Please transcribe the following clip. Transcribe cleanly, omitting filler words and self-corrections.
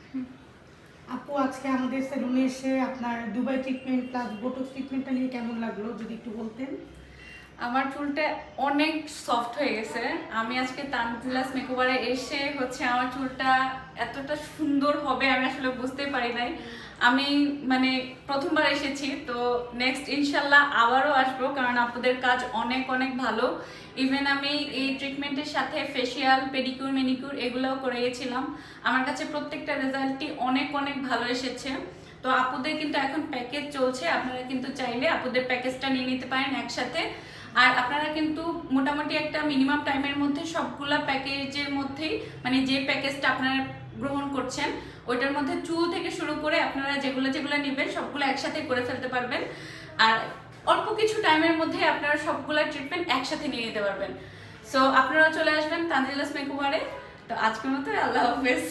আপু আজকে আমাদের সেলুনে এসে আপনার দুবাই ট্রিটমেন্ট প্লাস বোটক্স ট্রিটমেন্টটা নিয়ে কেমন লাগলো যদি একটু বলতেন। আমার চুলটা অনেক সফট হয়ে গেছে। আমি আজকে তানজিলাস মেকওভারে এসে আমার চুলটা এতটা সুন্দর হবে আমি আসলে বুঝতে পারি নাই। আমি মানে প্রথমবার এসেছি, তো নেক্সট ইনশাল্লাহ আবারও আসবো, কারণ আপনাদের কাজ অনেক অনেক ভালো। ইভেন আমি এই ট্রিটমেন্টের সাথে ফেসিয়াল, পেডিকিউর, ম্যানিকিউর এগুলোও করে গেছিলাম। আমার কাছে প্রত্যেকটা রেজাল্টই অনেক অনেক ভালো এসেছে। তো আপুদের কিন্তু এখন প্যাকেজ চলছে, আপনারা কিন্তু চাইলে আপুদের প্যাকেজটা নিয়ে নিতে পারেন একসাথে। আর আপনারা কিন্তু মোটামুটি একটা মিনিমাম টাইমের মধ্যে সবগুলা প্যাকেজের মধ্যেই, মানে যে প্যাকেজটা আপনারা গ্রহণ করছেন ওইটার মধ্যে চুল থেকে শুরু করে আপনারা যেগুলো যেগুলো নেবেন সবগুলো একসাথে করে ফেলতে পারবেন। আর অল্প কিছু টাইমের মধ্যে আপনারা সবগুলা ট্রিটমেন্ট একসাথে নিয়ে নিতে পারবেন। সো আপনারা চলে আসবেন তানজিলাস মেকওভারে। তো আজকের মতো আল্লাহ হাফেজ।